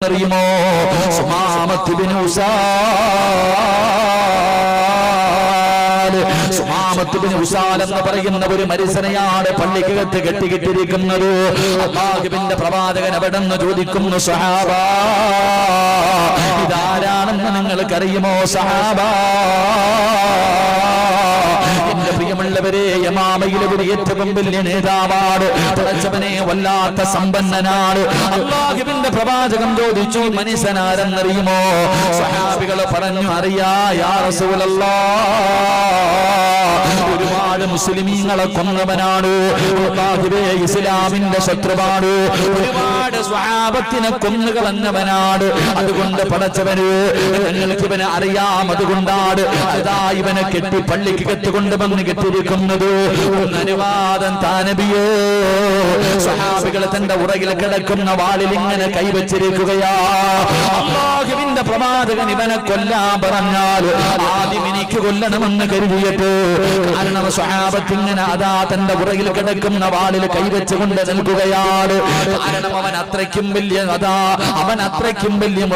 ആരാണെന്നറിയുമോ? സുമാമത്ത് bin Uthal. സുമാമത്ത് bin Uthal എന്ന് പറയുന്ന ഒരു മനുഷ്യനെയാണ് പള്ളിക്കകത്ത് കെട്ടിക്കിട്ടിരിക്കുന്നത്. അല്ലാഹുവിന്റെ പ്രവാചകൻ അവിടെ നിന്ന് ചോദിക്കുന്നു, സഹാബ ഇതാരാണെന്ന് നിങ്ങൾക്കറിയുമോ? സഹാബ, എന്റെ പ്രിയമുള്ളവരെ, യമാമയിലെ ഒരു ഏറ്റവും വലിയ നേതാവാണ്. പടച്ചവനെ, വല്ലാത്ത സമ്പന്നനാണ്. അല്ലാഹുവിന്റെ പ്രവാചകൻ ചോദിച്ചു, മനുഷ്യനാരെന്നറിയുമോ? സഹാബികൾ പറഞ്ഞു, അറിയാ യാ റസൂലല്ലാഹ്, ഒരുപാട് മുസ്ലിമീങ്ങളെ കൊന്നവനാണ്. അല്ലാഹുവേ, ഇസ്ലാമിന്റെ ശത്രുവാണ്. ഒരുപാട് സ്വഹാബത്തിനെ കൊന്നുകളഞ്ഞവനാണ്. അതുകൊണ്ട് പടച്ചവന് ഞങ്ങൾക്ക് ഇവനെ അറിയാം. അതുകൊണ്ടാണ് അതാ ഇവനെ കെട്ടി പള്ളിക്കകത്ത് കൊണ്ടുവന്ന് കെട്ടിയിരിക്കുന്നത്. അനുവാദം താനബിയോ. സ്വഹാബികൾ തന്റെ ഉറകിൽ കിടക്കുന്ന വാളിൽ ഇങ്ങനെ കൈവച്ചിരിക്കുകയാ. അല്ലാഹുവിന്റെ പ്രവാചകൻ ഇവനെ കൊല്ലാൻ പറഞ്ഞാൽ ആദ്യം എനിക്ക് കൊല്ലണമെന്ന് കരുതിയിട്ട്, കാരണം സ്വഹാബത്ത് ഇങ്ങനെ അതാ തന്റെ ഉറകിൽ കിടക്കുന്ന വാളിൽ കൈവച്ചുകൊണ്ട് നിൽക്കുകയാണ്. കാരണം അവൻ അത്രയ്ക്കും വലിയ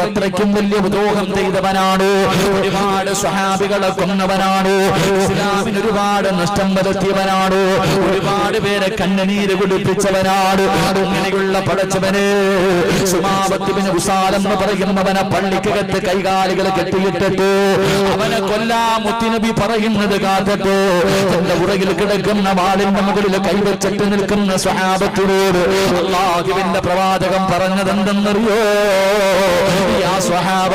അത്രയ്ക്കും വലിയ ദ്രോഹം ചെയ്തവനാണ്. ഒരുപാട് സ്വഹാബികളെ കൊന്നവനാണ്. ഇസ്ലാമിന് ഒരുപാട് നഷ്ടം വരുത്തിയവനാണ്. ഒരുപാട് പേരെ കണ്ണുനീര് കുടിപ്പിച്ചവനാണ്. അങ്ങനെയുള്ള പടച്ചവന് സുമാമത്ത് ബിൻ ഉസാൽ എന്ന് പറയുന്നവനെ പള്ളിക്കകത്ത് കൈകാലുകൾ കെട്ടിയിട്ടിട്ട് അവനെ കൊല്ലാൻ മുത്തുനബി പറയുന്നത് കാത്തിട്ട് തന്റെ ഉറകിൽ കിടക്കുന്ന വാളിന്റെ മുകളിൽ കൈവച്ചിട്ട് നിൽക്കുന്ന സ്വഹാബത്തിനോട് അല്ലാഹുവിന്റെ പ്രവാചകൻ പറഞ്ഞതെന്തെന്നറിയോ? യാ സ്വഹാബ,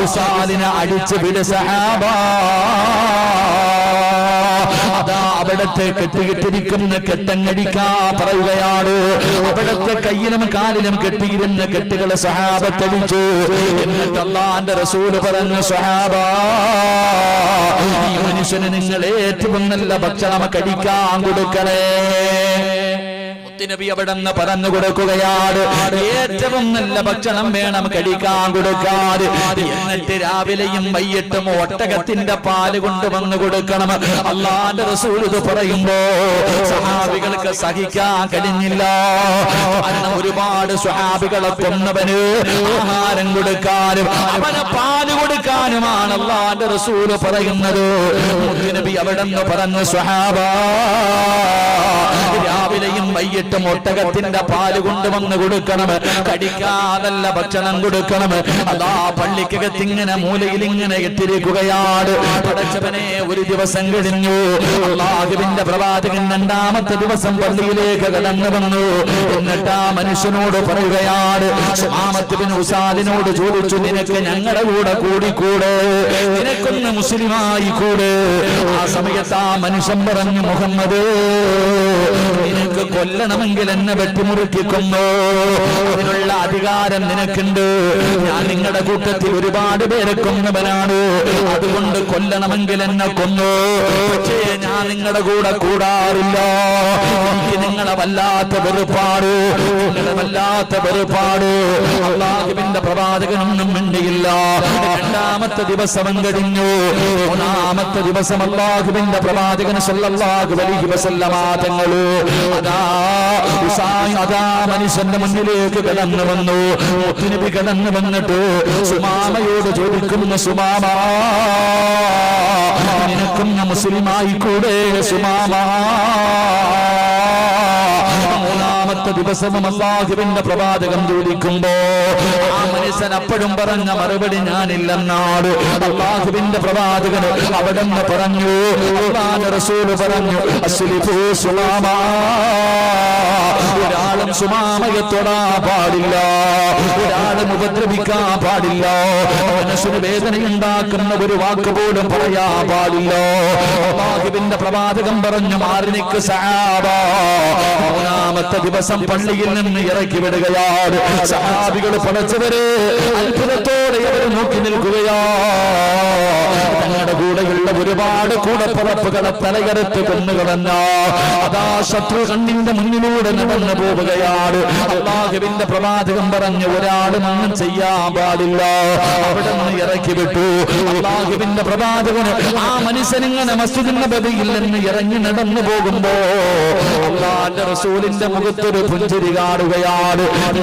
ഉസാലിനെ അടിച്ചു വിട് സഹാബ. അതാ അവിടത്തെ കെട്ടിയിട്ടിരിക്കുന്ന കെട്ടങ്ങടിക്കാ പറയുകയാണ്. അവിടത്തെ കയ്യിലും കാലിലും കെട്ടിയിരുന്ന കെട്ടുകളെ സഹാബത്തടിച്ചു. എന്നിട്ട് അല്ലാഹുവിന്റെ റസൂൽ പറഞ്ഞു, സഹാബ, ഈ മനുഷ്യന് നിങ്ങൾ ഏറ്റവും നല്ല ഭക്ഷണം കടിക്കാൻ കൊടുക്കണേ. നബി അവിടെ നിന്ന് പറഞ്ഞു കൊടുക്കുകയാണ്, ഏറ്റവും നല്ല ഭക്ഷണം വേണം കടിക്കാൻ കൊടുക്കാതെ. എന്നിട്ട് രാവിലെയും വൈകിട്ടും ഒട്ടകത്തിന്റെ പാല് കൊണ്ടുവന്ന് കൊടുക്കണം. അല്ലാഹുവിന്റെ റസൂൽ ഇത് പറയുമ്പോ സ്വഹാബികൾക്ക് സഹിക്കാൻ കഴിഞ്ഞില്ല. കാരണം ഒരുപാട് സ്വഹാബികളെ കൊന്നവന് ആഹാരം കൊടുക്കാനും അവന് പാല് കൊടുക്കാനുമാണ് അല്ലാഹുവിന്റെ റസൂൽ പറയുന്നത്. നബി അവിടെ നിന്ന് പറഞ്ഞു, സ്വഹാബ, രാവിലെയും വൈകിട്ടും ഒട്ടകത്തിന്റെ പാല് കൊണ്ടുവന്ന് കൊടുക്കണം, കടിക്കാതല്ല ഭക്ഷണം കൊടുക്കണം. അതാ പള്ളിക്കകത്ത് ഇങ്ങനെ മൂലയിൽ ഇങ്ങനെ എത്തിരിക്കുകയാണ്. പടച്ചവനെ, ഒരു ദിവസം കഴിഞ്ഞു. അല്ലാഹുവിന്റെ പ്രവാചകൻ രണ്ടാമത്തെ ദിവസം പള്ളിയിലേക്ക് കടന്നു വന്നു. എന്നിട്ട് ആ മനുഷ്യനോട് പറയുകയാണ്, സുമാമത്ത് ബിൻ ഉസാലിനോട് ചോദിച്ചു, നിനക്ക് ഞങ്ങളുടെ കൂടെ കൂടിക്കൂടെ? നിനക്കൊന്ന് മുസ്ലിമായി കൂടെ? ആ സമയത്ത് ആ മനുഷ്യൻ പറഞ്ഞു, മുഹമ്മദ്, നിനക്ക് കൊല്ലണമെങ്കിൽ എന്നെ വെട്ടിമുറുക്കിക്കൊന്നു. അതിനുള്ള അധികാരം നിനക്കുണ്ട്. ഞാൻ നിങ്ങളുടെ കൂട്ടത്തിൽ ഒരുപാട് പേരെ കൊന്നവനാണ്. അതുകൊണ്ട് കൊല്ലണമെങ്കിൽ എന്നെ കൊന്നു. പക്ഷേ ഞാൻ നിങ്ങളുടെ കൂടെ കൂടാറില്ല. എനിക്ക് നിങ്ങളെ വല്ലാത്ത വെറുപ്പാട്. അല്ലാഹുവിന്റെ പ്രവാചകനൊന്നും മിണ്ടിയില്ല. രണ്ടാമത്തെ ദിവസം കഴിഞ്ഞു. മൂന്നാമത്തെ ദിവസം അല്ലാഹുവിന്റെ പ്രവാചകൻ സല്ലല്ലാഹു അലൈഹി വസല്ലമ തങ്ങൾ അതാ മനുഷ്യന്റെ മുന്നിലേക്ക് കടന്നു വന്നു. മുത്തുനബി കടന്നു വന്നിട്ട് സുമാമയോട് ചോദിക്കുന്നു, സുമാമ, നിനക്കൊന്ന് മുസ്ലിമായി കൂടെ സുമാമ? മൂന്നാമത്തെ ദിവസവും അല്ലാഹുവിന്റെ പ്രവാചകൻ ചോദിക്കുമ്പോ ആ മനുഷ്യൻ അപ്പോഴും പറഞ്ഞ മറുപടി ഞാനില്ലെന്നാണ്. അല്ലാഹുവിന്റെ പ്രവാചകൻ അവിടെ നിന്ന് പറഞ്ഞു, അല്ലാഹുവിന്റെ റസൂൽ പറഞ്ഞു, അസ്ലിഫു സുമാമ, ഒരാളും സുമാമയെ തൊടാൻ പാടില്ല, ഒരാളും ഉപദ്രവിക്കാൻ പാടില്ല, മനസ്സിന് വേദനയുണ്ടാക്കുന്ന ഒരു വാക്ക് പോലും പറയാൻ പാടില്ല. അല്ലാഹുവിന്റെ പ്രവാചകൻ പറഞ്ഞു, മാറി നിക്ക് സഹാബ. മൂന്നാമത്തെ ദിവസം പള്ളിയിൽ നിന്ന് ഇറക്കി വിടുകയാണ്. സഹാബികൾ പടച്ചവരെ അത്ഭുതത്തോടെ അവർ നോക്കി നിൽക്കുകയാ. തങ്ങളുടെ കൂടെയുള്ള ഒരുപാട് കൂടപ്പുറപ്പുകളെ തലകരത്ത് കൊന്നുകളഞ്ഞ അതാ ശത്രു കണ്ണിന്റെ മുന്നിലൂടെ നടന്നു പോവുകയാണ്. അല്ലാഹുവിന്റെ പ്രവാചകൻ പറഞ്ഞു, ഒരാളും ഒന്നും ചെയ്യാൻ പാടില്ല. അവിടെ നിന്ന് ഇറക്കി വിട്ടു. അല്ലാഹുവിന്റെ പ്രവാചകന് ആ മനുഷ്യനിങ്ങനെ മസ്ജിദ് നബവിയിൽ നിന്ന് ഇറങ്ങി നടന്നു പോകുമ്പോ അല്ലാഹുവിന്റെ റസൂലിന്റെ മുഖത്തൊരു പുഞ്ചിരി കാണുകയാണ്.